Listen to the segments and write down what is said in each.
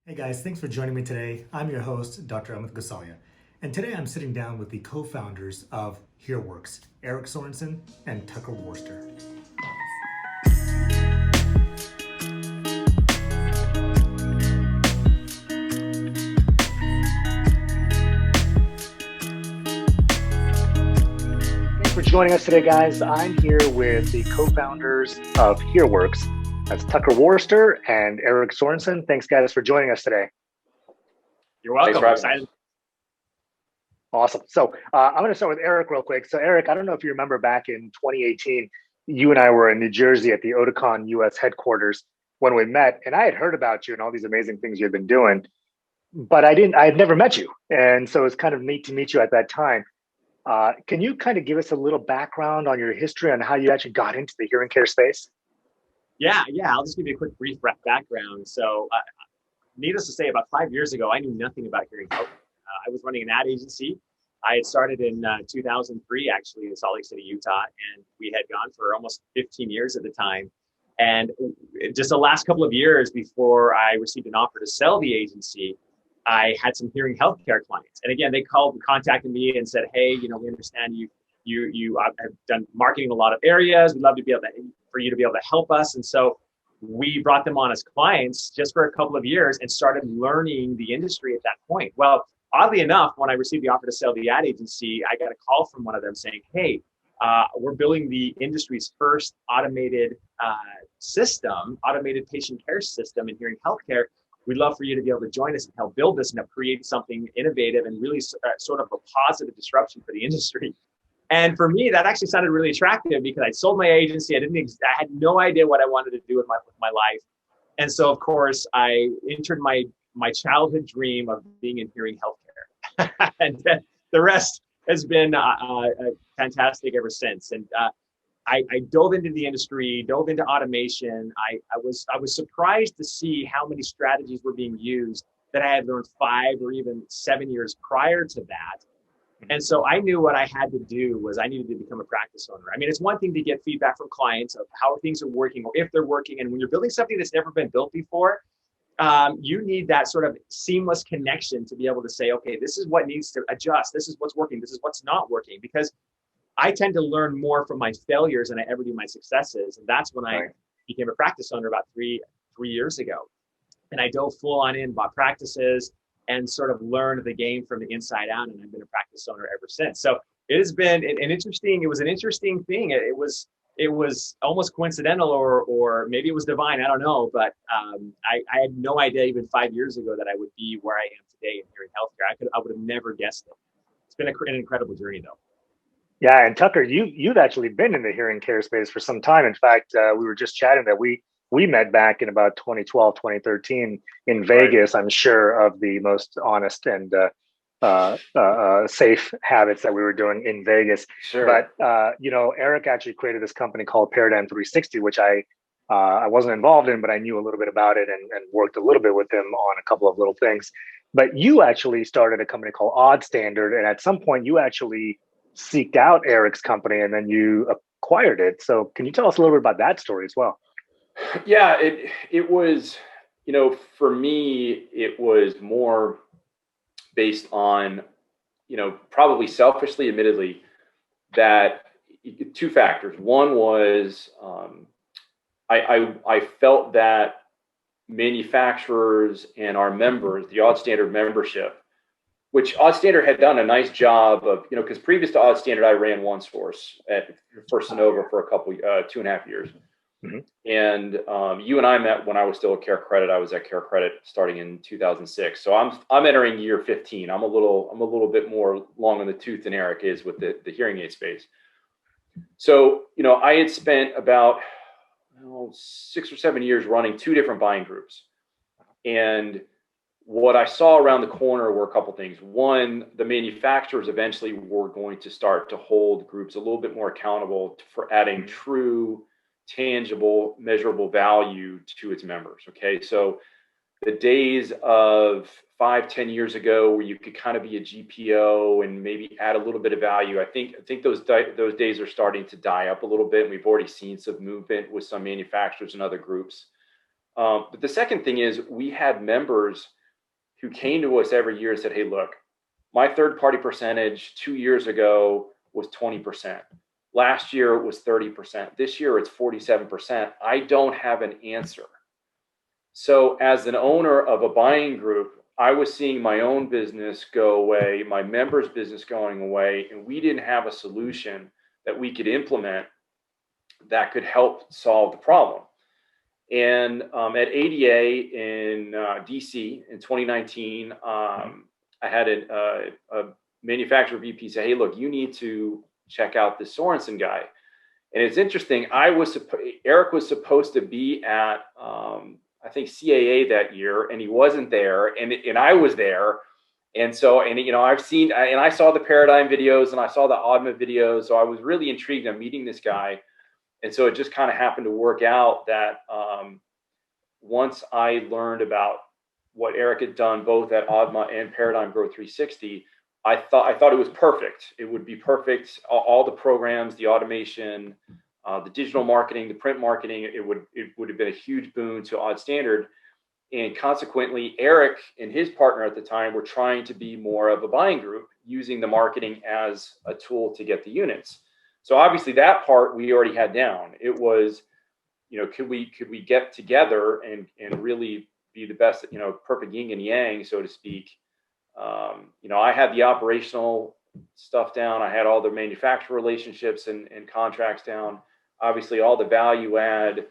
Hey guys, thanks for joining me today. I'm your host, Dr. Amit Gosalia, and today I'm sitting down with the co-founders of HearWorks, Erik Sorenson and Tucker Worster. Thanks for joining us today, guys. I'm here with the co-founders of HearWorks. That's Tucker Worster and Erik Sorenson. Thanks, guys, for joining us today. You're welcome. Thanks for having us. Awesome. So I'm going to start with Erik real quick. So Erik, I don't know if you remember back in 2018, you and I were in New Jersey at the Oticon US headquarters when we met, and I had heard about you and all these amazing things you had been doing, but I had never met you. And so it's kind of neat to meet you at that time. Can you kind of give us a little background on your history on how you actually got into the hearing care space? Yeah. I'll just give you a quick brief background. So needless to say, about 5 years ago, I knew nothing about hearing health. I was running an ad agency. I had started in 2003, actually, in Salt Lake City, Utah, and we had gone for almost 15 years at the time. And just the last couple of years before I received an offer to sell the agency, I had some hearing healthcare clients. And again, they contacted me and said, hey, we understand you have done marketing in a lot of areas. We'd love to be able for you to be able to help us. And so we brought them on as clients just for a couple of years and started learning the industry at that point. Well, oddly enough, when I received the offer to sell the ad agency, I got a call from one of them saying, hey, we're building the industry's first automated patient care system in hearing healthcare. We'd love for you to be able to join us and help build this and help create something innovative and really sort of a positive disruption for the industry. And for me, that actually sounded really attractive because I sold my agency. I had no idea what I wanted to do with my life. And so, of course, I entered my childhood dream of being in hearing healthcare. And the rest has been fantastic ever since. And I dove into the industry, dove into automation. I was surprised to see how many strategies were being used that I had learned 5 or even 7 years prior to that. And so I knew what I had to do was I needed to become a practice owner. I mean, it's one thing to get feedback from clients of how things are working or if they're working. And when you're building something that's never been built before, you need that sort of seamless connection to be able to say, okay, this is what needs to adjust. This is what's working. This is what's not working. Because I tend to learn more from my failures than I ever do my successes. And that's when I became a practice owner about three years ago. And I dove full on in, bought practices, and sort of learned the game from the inside out. And I've been a practice owner ever since. So it has been it was an interesting thing. It was almost coincidental or maybe it was divine. I don't know. But I had no idea even 5 years ago that I would be where I am today in hearing healthcare. I would have never guessed it. It's been an incredible journey, though. Yeah, and Tucker, you've actually been in the hearing care space for some time. In fact, we were just chatting that we met back in about 2012, 2013 in Vegas. I'm sure of the most honest and safe habits that we were doing in Vegas. Sure. But Erik actually created this company called Paradigm 360, which I wasn't involved in, but I knew a little bit about it and worked a little bit with him on a couple of little things. But you actually started a company called AudStandard, and at some point you actually seeked out Erik's company and then you acquired it. So can you tell us a little bit about that story as well? Yeah, it was, for me, it was more based on, probably selfishly, admittedly, that 2 factors. One was I felt that manufacturers and our members, the AudStandard membership, which AudStandard had done a nice job of, because previous to AudStandard, I ran OneSource at First Sonova for a couple, 2.5 years. Mm-hmm. And you and I met when I was still at Care Credit. I was at Care Credit starting in 2006. So I'm entering year 15. I'm a little bit more long in the tooth than Erik is with the hearing aid space. So, I had spent about 6 or 7 years running 2 different buying groups. And what I saw around the corner were a couple things. One, the manufacturers eventually were going to start to hold groups a little bit more accountable for adding true, tangible, measurable value to its members. Okay, so the days of 5-10 years ago where you could kind of be a GPO and maybe add a little bit of value, I think those days are starting to die up a little bit. We've already seen some movement with some manufacturers and other groups. But the second thing is we had members who came to us every year and said, hey, look, my third party percentage 2 years ago was 20%. Last year it was 30%. This year it's 47%. I don't have an answer. So as an owner of a buying group, I was seeing my own business go away, my members' business going away, and we didn't have a solution that we could implement that could help solve the problem. And at ADA in DC in 2019, I had a manufacturer VP say, hey, look, you need to check out this Sorenson guy. And it's interesting. Erik was supposed to be at, I think, CAA that year, and he wasn't there, and I was there. And so, I saw the Paradigm videos and I saw the Oddma videos. So I was really intrigued in meeting this guy. And so it just kind of happened to work out that once I learned about what Erik had done both at Oddma and Paradigm Growth 360, I thought it was perfect. It would be perfect. All the programs, the automation, the digital marketing, the print marketing, it would have been a huge boon to AudStandard. And consequently, Erik and his partner at the time were trying to be more of a buying group, using the marketing as a tool to get the units. So obviously that part we already had down. It was, could we get together and really be the best, perfect yin and yang, so to speak. I had the operational stuff down. I had all the manufacturer relationships and contracts down. Obviously all the value add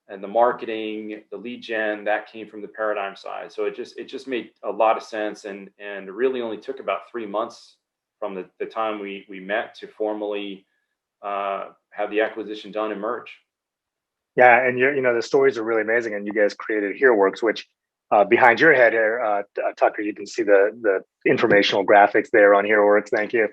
and the marketing, the lead gen, that came from the Paradigm side. So it just made a lot of sense, and it really only took about 3 months from the time we met to formally have the acquisition done and merge. Yeah, and the stories are really amazing. And you guys created HearWorks, which behind your head here, Tucker, you can see the informational graphics there on HearWorks. Thank you.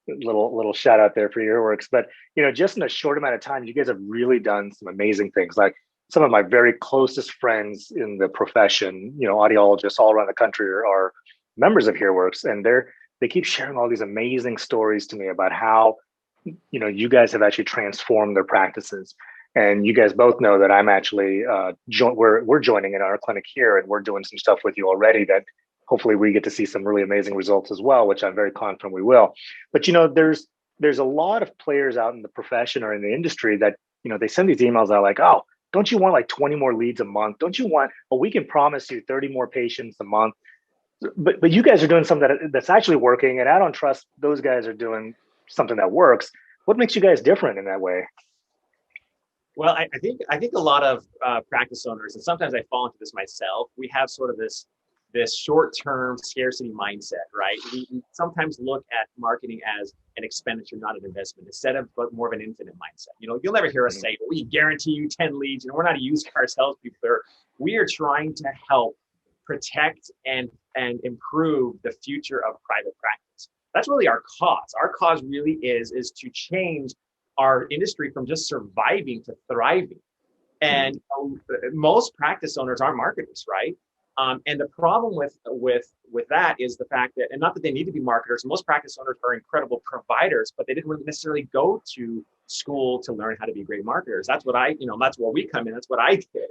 Little shout out there for HearWorks. But just in a short amount of time, you guys have really done some amazing things. Like some of my very closest friends in the profession, audiologists all around the country are members of HearWorks, and they keep sharing all these amazing stories to me about how you guys have actually transformed their practices. And you guys both know that I'm actually we're joining in our clinic here, and we're doing some stuff with you already that hopefully we get to see some really amazing results as well, which I'm very confident we will. But there's a lot of players out in the profession or in the industry that they send these emails out like, oh, don't you want like 20 more leads a month? Don't you want? Oh, we can promise you 30 more patients a month. But you guys are doing something that's actually working, and I don't trust those guys are doing something that works. What makes you guys different in that way? Well, I think a lot of practice owners, and sometimes I fall into this myself, we have sort of this short-term scarcity mindset, right? We sometimes look at marketing as an expenditure, not an investment, instead of but more of an infinite mindset. You'll never hear us say, we guarantee you 10 leads. We're not a used car salespeople. We are trying to help protect and improve the future of private practice. That's really our cause. Our cause really is to change our industry from just surviving to thriving. And most practice owners are marketers, right? And the problem with that is the fact that, and not that they need to be marketers, most practice owners are incredible providers, but they didn't really necessarily go to school to learn how to be great marketers. That's what that's where we come in. That's what I did.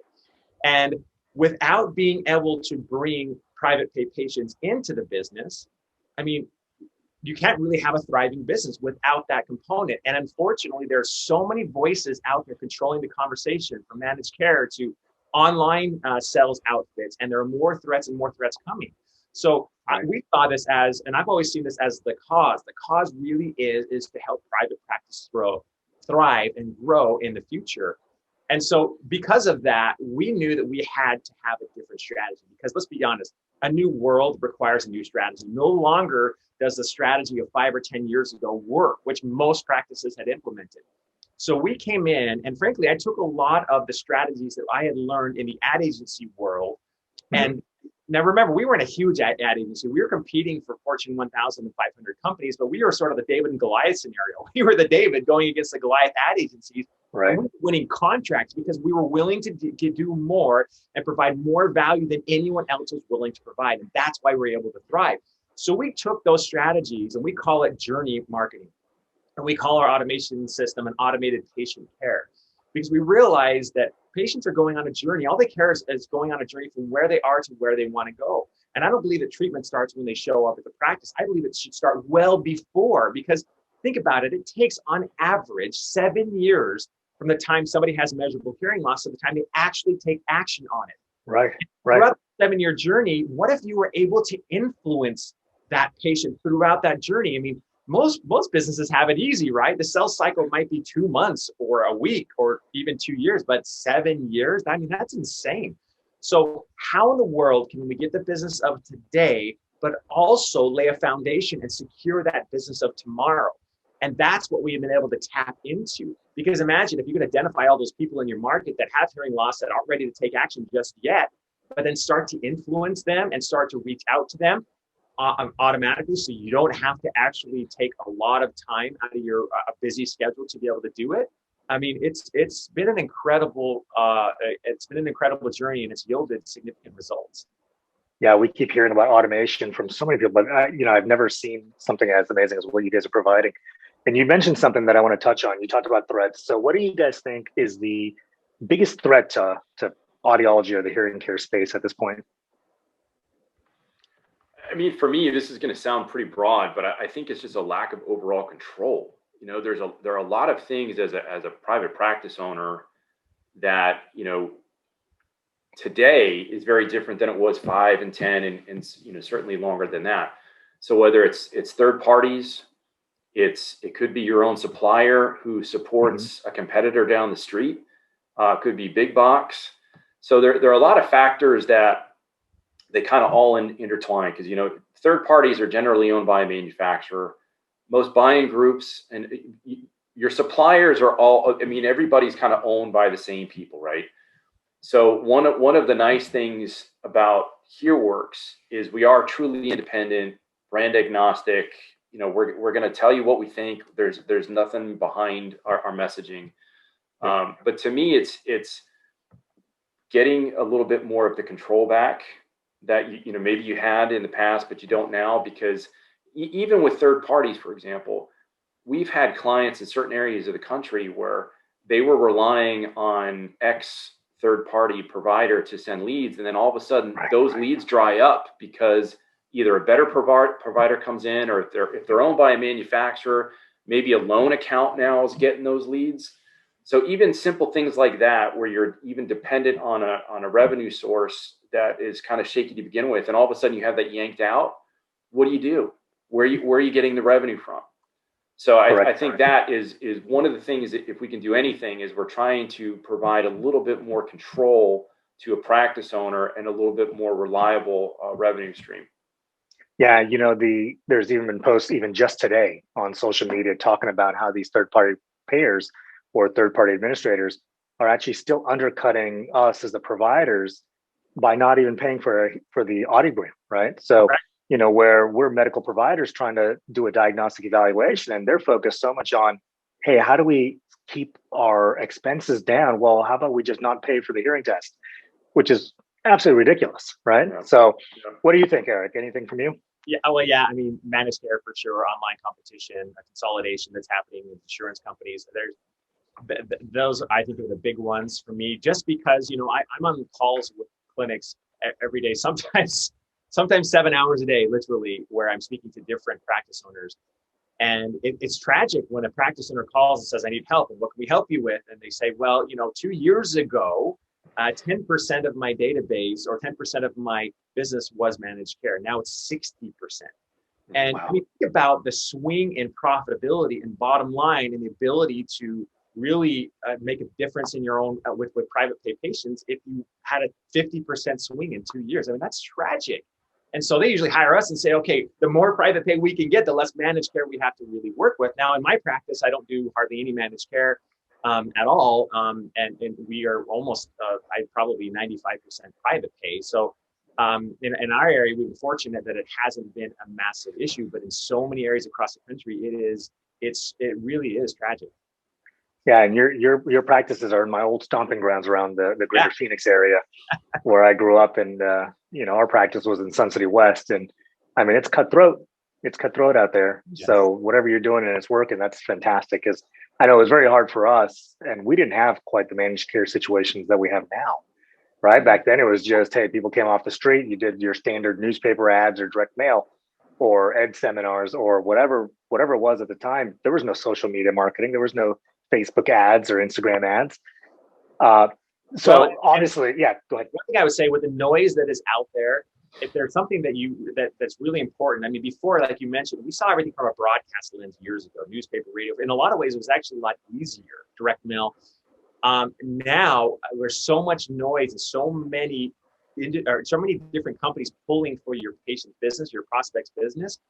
And without being able to bring private pay patients into the business, you can't really have a thriving business without that component. And unfortunately, there's so many voices out there controlling the conversation, from managed care to online sales outfits, and there are more threats and more threats coming. So we saw this as, and I've always seen this as the cause. The cause really is to help private practice thrive and grow in the future. And so because of that, we knew that we had to have a different strategy, because let's be honest, a new world requires a new strategy. No longer does the strategy of 5 or 10 years ago work, which most practices had implemented. So we came in, and frankly, I took a lot of the strategies that I had learned in the ad agency world. And now remember, we weren't a huge ad agency. We were competing for Fortune 1,000 and 500 companies, but we were sort of the David and Goliath scenario. We were the David going against the Goliath ad agencies. Right. And we were winning contracts because we were willing to do more and provide more value than anyone else was willing to provide. And that's why we're able to thrive. So we took those strategies and we call it journey marketing. And we call our automation system an automated patient care, because we realized that patients are going on a journey. All they care is going on a journey from where they are to where they want to go. And I don't believe that treatment starts when they show up at the practice. I believe it should start well before, because think about it. It takes on average 7 years from the time somebody has measurable hearing loss to the time they actually take action on it. Right. Throughout the 7-year journey, what if you were able to influence that patient throughout that journey? I mean, most businesses have it easy, right? The sales cycle might be 2 months or a week or even 2 years, but 7 years, I mean, that's insane. So how in the world can we get the business of today, but also lay a foundation and secure that business of tomorrow? And that's what we've been able to tap into. Because imagine if you can identify all those people in your market that have hearing loss that aren't ready to take action just yet, but then start to influence them and start to reach out to them automatically, so you don't have to actually take a lot of time out of your busy schedule to be able to do it. I mean, it's been an incredible journey, and it's yielded significant results. Yeah, we keep hearing about automation from so many people, but I've never seen something as amazing as what you guys are providing. And you mentioned something that I want to touch on. You talked about threats. So what do you guys think is the biggest threat to audiology or the hearing care space at this point? I mean, for me, this is going to sound pretty broad, but I think it's just a lack of overall control. You know, there are a lot of things as a private practice owner that, today is very different than it was 5 and 10 and certainly longer than that. So whether it's third parties, it could be your own supplier who supports a competitor down the street, could be big box. So there are a lot of factors that they kind of all intertwine, because third parties are generally owned by a manufacturer. Most buying groups and your suppliers are all, I mean, everybody's kind of owned by the same people, right? So one of the nice things about HearWorks is we are truly independent, brand agnostic. We're going to tell you what we think. There's nothing behind our messaging. But to me, it's getting a little bit more of the control back that maybe you had in the past, but you don't now, because even with third parties, for example, we've had clients in certain areas of the country where they were relying on X third-party provider to send leads, and then all of a sudden those leads dry up because either a better provider comes in, or if they're owned by a manufacturer, maybe a loan account now is getting those leads. So even simple things like that, where you're even dependent on a revenue source that is kind of shaky to begin with, and all of a sudden you have that yanked out, what do? Where are you getting the revenue from? So I think that is one of the things that if we can do anything is we're trying to provide a little bit more control to a practice owner and a little bit more reliable revenue stream. Yeah, there's even been posts even just today on social media talking about how these third-party payers or third-party administrators are actually still undercutting us as the providers by not even paying for the audiogram, right? So where we're medical providers trying to do a diagnostic evaluation, and they're focused so much on, hey, how do we keep our expenses down? Well, how about we just not pay for the hearing test, which is absolutely ridiculous, right? Yeah. So what do you think, Erik? Anything from you? Yeah, well, yeah, I mean, managed care for sure, online competition, a consolidation that's happening with insurance companies. Those, I think, are the big ones for me, just because, I'm on calls with clinics every day, sometimes 7 hours a day, literally, where I'm speaking to different practice owners. And it's tragic when a practice owner calls and says, I need help, and what can we help you with? And they say, well, 2 years ago, 10% of my database or 10% of my business was managed care. Now it's 60%. And I mean, think about the swing in profitability and bottom line and the ability to really make a difference in your own with private pay patients if you had a 50% swing in 2 years. I mean, that's tragic. And so they usually hire us and say, okay, the more private pay we can get, the less managed care we have to really work with. Now, in my practice, I don't do hardly any managed care at all. And we are almost, probably 95% private pay. So in our area, we've been fortunate that it hasn't been a massive issue, but in so many areas across the country, it really is tragic. Yeah, and your practices are in my old stomping grounds around the greater Phoenix area, where I grew up, and our practice was in Sun City West, and I mean it's cutthroat. It's cutthroat out there. Yes. So whatever you're doing and it's working, that's fantastic. Because I know it was very hard for us, and we didn't have quite the managed care situations that we have now, right? Back then, it was just, hey, people came off the street, you did your standard newspaper ads or direct mail or ed seminars or whatever it was at the time. There was no social media marketing. There was no Facebook ads or Instagram ads. So Well, obviously, yeah, go ahead. one thing I would say with the noise that is out there, if there's something that's really important, I mean, before, like you mentioned, we saw everything from a broadcast lens years ago, newspaper, radio. In a lot of ways, it was actually a lot easier, direct mail. Now there's so much noise and so many different companies pulling for your patient's business, your prospect's business.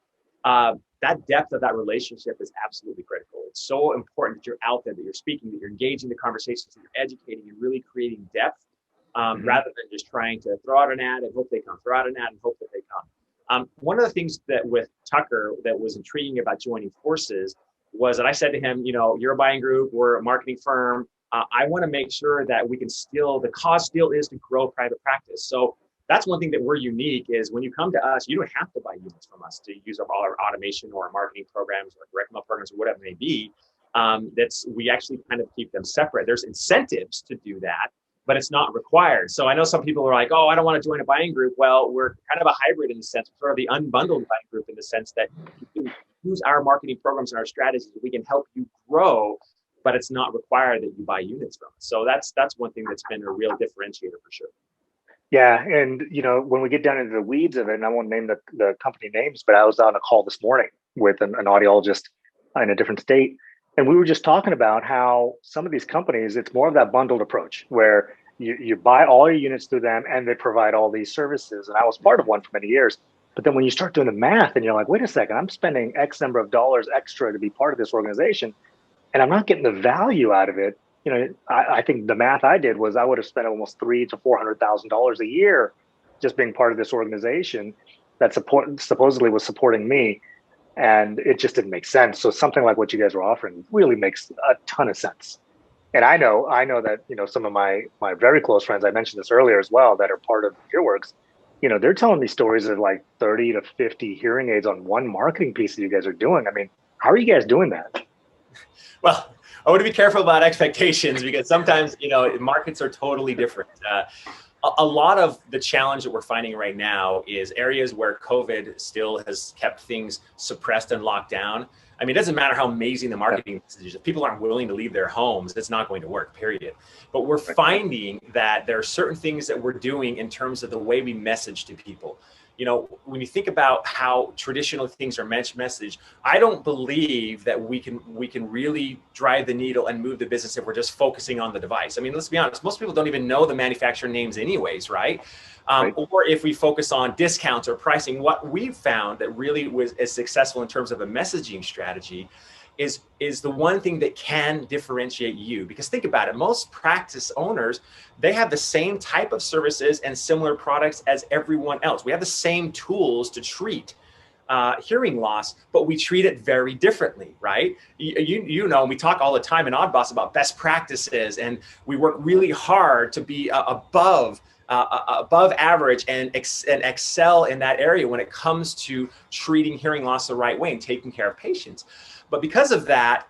That depth of that relationship is absolutely critical. It's so important that you're out there, that you're speaking, that you're engaging the conversations, that you're educating and really creating depth, rather than just trying to throw out an ad and hope they come, throw out an ad and hope that they come. One of the things that with Tucker that was intriguing about joining forces was that I said to him, you're a buying group, we're a marketing firm. I want to make sure that we can the cause still is to grow private practice. So that's one thing that we're unique is when you come to us, you don't have to buy units from us to use all our automation or our marketing programs or direct mail programs or whatever it may be. We actually kind of keep them separate. There's incentives to do that, but it's not required. So I know some people are like, oh, I don't want to join a buying group. Well, we're kind of a hybrid in the sense, sort of the unbundled buying group in the sense that you can use our marketing programs and our strategies. We can help you grow, but it's not required that you buy units from us. So that's one thing that's been a real differentiator for sure. Yeah. And, when we get down into the weeds of it, and I won't name the company names, but I was on a call this morning with an audiologist in a different state. And we were just talking about how some of these companies, it's more of that bundled approach where you buy all your units through them and they provide all these services. And I was part of one for many years. But then when you start doing the math and you're like, wait a second, I'm spending X number of dollars extra to be part of this organization, and I'm not getting the value out of it. I think the math I did was I would have spent almost $300,000 to $400,000 a year just being part of this organization that supposedly was supporting me, and it just didn't make sense. So something like what you guys were offering really makes a ton of sense. And I know that some of my very close friends, I mentioned this earlier as well, that are part of HearWorks, they're telling me stories of like 30 to 50 hearing aids on one marketing piece that you guys are doing. I mean, how are you guys doing that? Well, I want to be careful about expectations because sometimes, markets are totally different. A lot of the challenge that we're finding right now is areas where COVID still has kept things suppressed and locked down. I mean, it doesn't matter how amazing the marketing message is. If people aren't willing to leave their homes, it's not going to work, period. But we're finding that there are certain things that we're doing in terms of the way we message to people. When you think about how traditional things are messaged, I don't believe that we can really drive the needle and move the business if we're just focusing on the device. I mean, let's be honest, most people don't even know the manufacturer names anyways, right? Or if we focus on discounts or pricing, what we've found that really is successful in terms of a messaging strategy is the one thing that can differentiate you. Because think about it, most practice owners, they have the same type of services and similar products as everyone else. We have the same tools to treat hearing loss, but we treat it very differently, right? We talk all the time in AudBoss about best practices, and we work really hard to be above average and excel in that area when it comes to treating hearing loss the right way and taking care of patients. But because of that,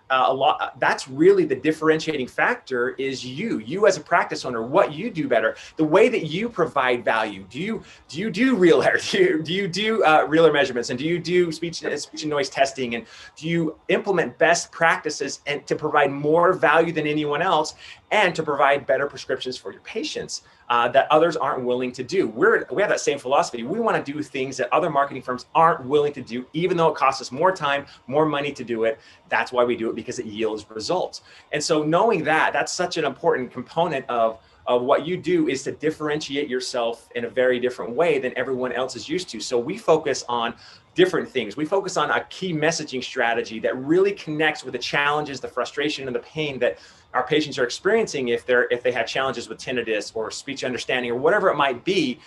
that's really the differentiating factor is you as a practice owner, what you do better, the way that you provide value. Do you do RealAir? Do you do RealAir measurements? And do you do speech and noise testing? And do you implement best practices and to provide more value than anyone else and to provide better prescriptions for your patients that others aren't willing to do? We have that same philosophy. We want to do things that other marketing firms aren't willing to do, even though it costs us more time, more money to do it. That's why we do it, because it yields results. And so knowing that, that's such an important component of what you do, is to differentiate yourself in a very different way than everyone else is used to. So we focus on different things. We focus on a key messaging strategy that really connects with the challenges, the frustration, and the pain that our patients are experiencing if they have challenges with tinnitus or speech understanding or whatever it might be.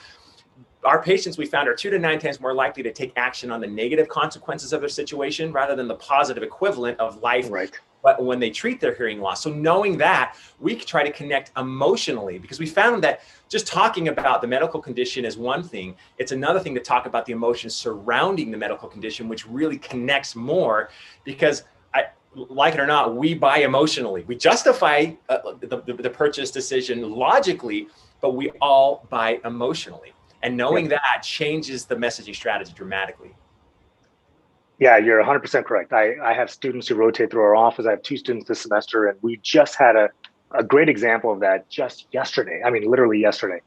Our patients, we found, are 2 to 9 times more likely to take action on the negative consequences of their situation rather than the positive equivalent of life. Right. But when they treat their hearing loss. So knowing that, we try to connect emotionally, because we found that just talking about the medical condition is one thing. It's another thing to talk about the emotions surrounding the medical condition, which really connects more, because like it or not, we buy emotionally. We justify the purchase decision logically, but we all buy emotionally. And knowing that changes the messaging strategy dramatically. Yeah, you're 100% correct. I have students who rotate through our office. I have 2 students this semester, and we just had a great example of that just yesterday. I mean, literally yesterday.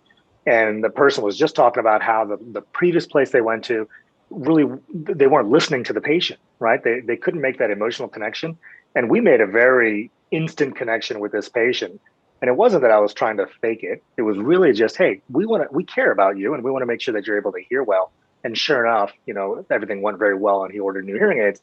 And the person was just talking about how the previous place they went to, really, they weren't listening to the patient, right? They couldn't make that emotional connection. And we made a very instant connection with this patient. And it wasn't that I was trying to fake it. It was really just, hey, we care about you, and we want to make sure that you're able to hear well. And sure enough, everything went very well, and he ordered new hearing aids.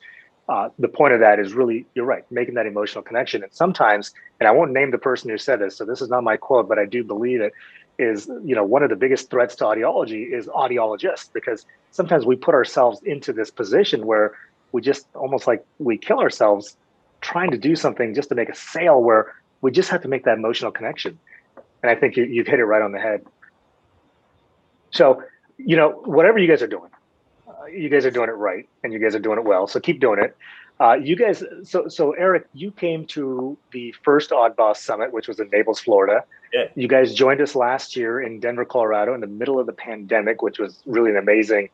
The point of that is really, you're right, making that emotional connection. And sometimes, and I won't name the person who said this, so this is not my quote, but I do believe it, is, one of the biggest threats to audiology is audiologists, because sometimes we put ourselves into this position where we just almost like we kill ourselves trying to do something just to make a sale, where we just have to make that emotional connection. And I think you've hit it right on the head. So, whatever you guys are doing, you guys are doing it right, and you guys are doing it well. So keep doing it. You guys, so Erik, you came to the first AudBoss Summit, which was in Naples, Florida. Yeah. You guys joined us last year in Denver, Colorado, in the middle of the pandemic, which was really an amazing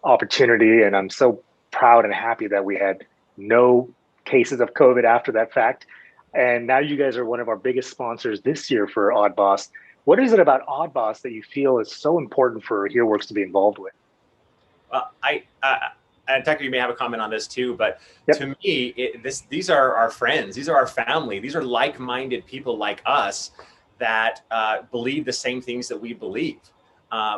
opportunity. And I'm so proud and happy that we had no cases of COVID after that fact. And now you guys are one of our biggest sponsors this year for AudBoss. What is it about AudBoss that you feel is so important for HearWorks to be involved with? And Tucker, you may have a comment on this too, but to me, these are our friends, these are our family, these are like-minded people like us that believe the same things that we believe.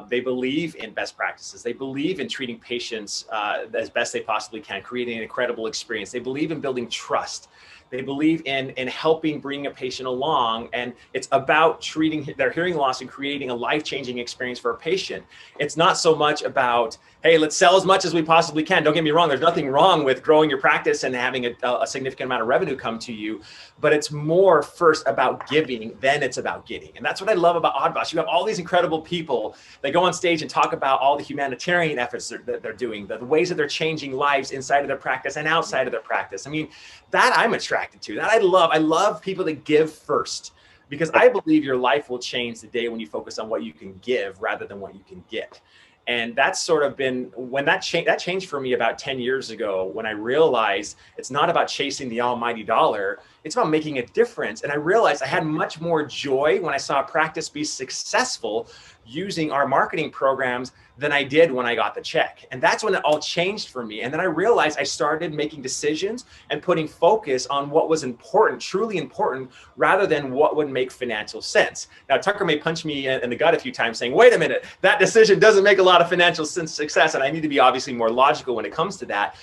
They believe in best practices. They believe in treating patients as best they possibly can, creating an incredible experience. They believe in building trust. They believe in helping bring a patient along, and it's about treating their hearing loss and creating a life-changing experience for a patient. It's not so much about, hey, let's sell as much as we possibly can. Don't get me wrong. There's nothing wrong with growing your practice and having a significant amount of revenue come to you, but it's more first about giving, then it's about getting. And that's what I love about AudBoss. You have all these incredible people that go on stage and talk about all the humanitarian efforts that they're doing, the ways that they're changing lives inside of their practice and outside of their practice. I mean, that I'm attracted to. That I love people that give first, because I believe your life will change the day when you focus on what you can give rather than what you can get. And that's sort of been when that changed for me about 10 years ago, when I realized it's not about chasing the almighty dollar, it's about making a difference. And I realized I had much more joy when I saw a practice be successful using our marketing programs than I did when I got the check. And that's when it all changed for me. And then I realized I started making decisions and putting focus on what was important, truly important, rather than what would make financial sense. Now, Tucker may punch me in the gut a few times saying, wait a minute, that decision doesn't make a lot of financial success. And I need to be obviously more logical when it comes to that.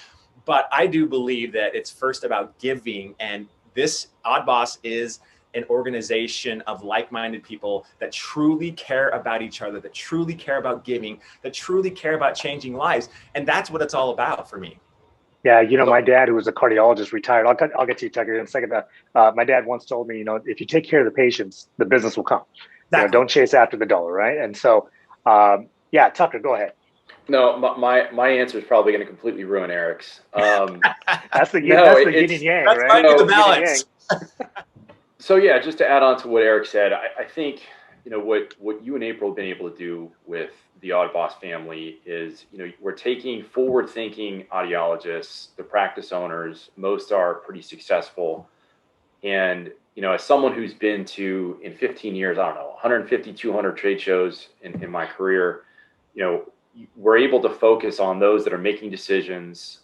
But I do believe that it's first about giving. And this AudBoss is an organization of like-minded people that truly care about each other, that truly care about giving, that truly care about changing lives. And that's what it's all about for me. Yeah, my dad, who was a cardiologist, retired. I'll get to you, Tucker, in a second. My dad once told me, if you take care of the patients, the business will come. Exactly. Don't chase after the dollar, right? And so, Tucker, go ahead. No, my answer is probably going to completely ruin Erik's. That's the yin and yang, that's right? That's the balance. So yeah, just to add on to what Erik said, I think what you and April have been able to do with the AudBoss family is we're taking forward-thinking audiologists, the practice owners. Most are pretty successful, and as someone who's been to in 15 years, I don't know, 150, 200 trade shows in my career, we're able to focus on those that are making decisions.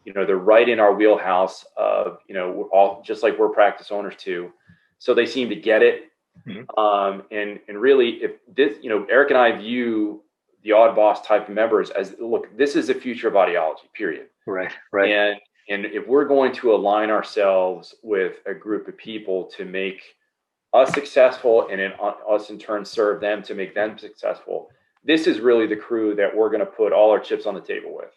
They're right in our wheelhouse of, we're all just like we're practice owners too. So they seem to get it. Mm-hmm. And really, if this, Erik and I view the AudBoss type of members as, look, this is the future of audiology, period. Right. And if we're going to align ourselves with a group of people to make us successful and us in turn serve them to make them successful, this is really the crew that we're going to put all our chips on the table with.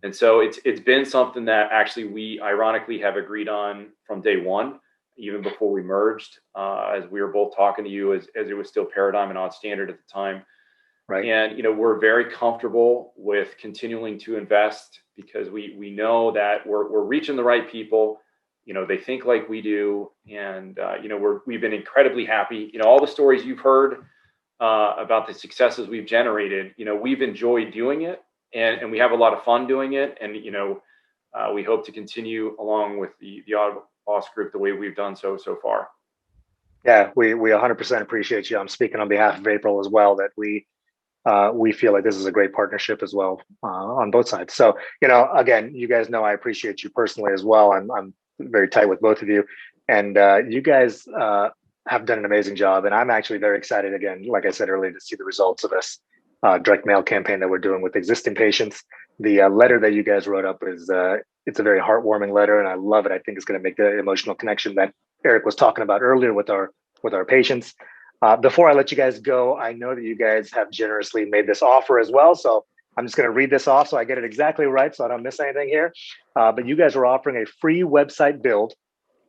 And so it's been something that actually we ironically have agreed on from day one, even before we merged, as we were both talking to you as it was still Paradigm and AudStandard at the time. Right. And, we're very comfortable with continuing to invest because we know that we're reaching the right people. They think like we do, and we've been incredibly happy. All the stories you've heard about the successes we've generated, we've enjoyed doing it, and we have a lot of fun doing it, and we hope to continue along with the AudBoss group the way we've done so far. Yeah, we 100% appreciate you. I'm speaking on behalf of April as well, that we feel like this is a great partnership as well on both sides. So, again, you guys know I appreciate you personally as well. I'm very tight with both of you, and you guys have done an amazing job. And I'm actually very excited, again, like I said earlier, to see the results of this direct mail campaign that we're doing with existing patients. The letter that you guys wrote up is it's a very heartwarming letter, and I love it. I think it's going to make the emotional connection that Erik was talking about earlier with our patients. Before I let you guys go, I know that you guys have generously made this offer as well. So I'm just going to read this off so I get it exactly right, so I don't miss anything here. But you guys are offering a free website build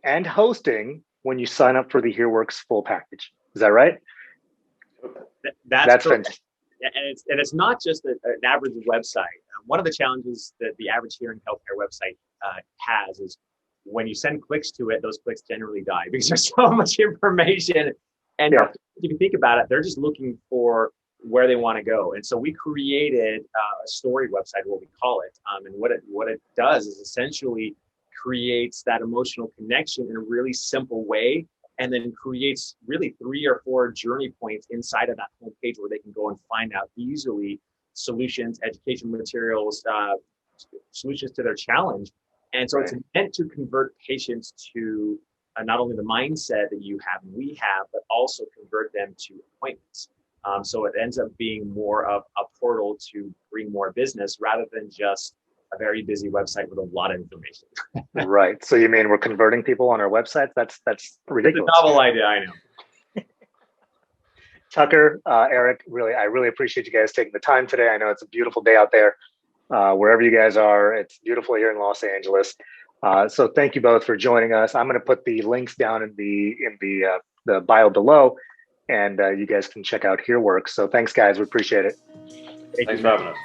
and hosting when you sign up for the HearWorks full package. Is that right? That's fantastic. And it's not just an average website. One of the challenges that the average hearing healthcare website has is when you send clicks to it, those clicks generally die because there's so much information. And if you think about it, they're just looking for where they want to go. And so we created a story website, what we call it. And what it does is essentially creates that emotional connection in a really simple way, and then creates really 3 or 4 journey points inside of that homepage where they can go and find out easily solutions, education materials, solutions to their challenge. And so it's meant to convert patients to not only the mindset that you have and we have, but also convert them to appointments. So it ends up being more of a portal to bring more business rather than just a very busy website with a lot of information. Right. So you mean we're converting people on our websites? That's ridiculous. It's a novel idea, I know. Tucker, Erik, I really appreciate you guys taking the time today. I know it's a beautiful day out there. Wherever you guys are, it's beautiful here in Los Angeles. So thank you both for joining us. I'm going to put the links down in the bio below, and you guys can check out HearWorks. So thanks, guys. We appreciate it. Thanks for having us.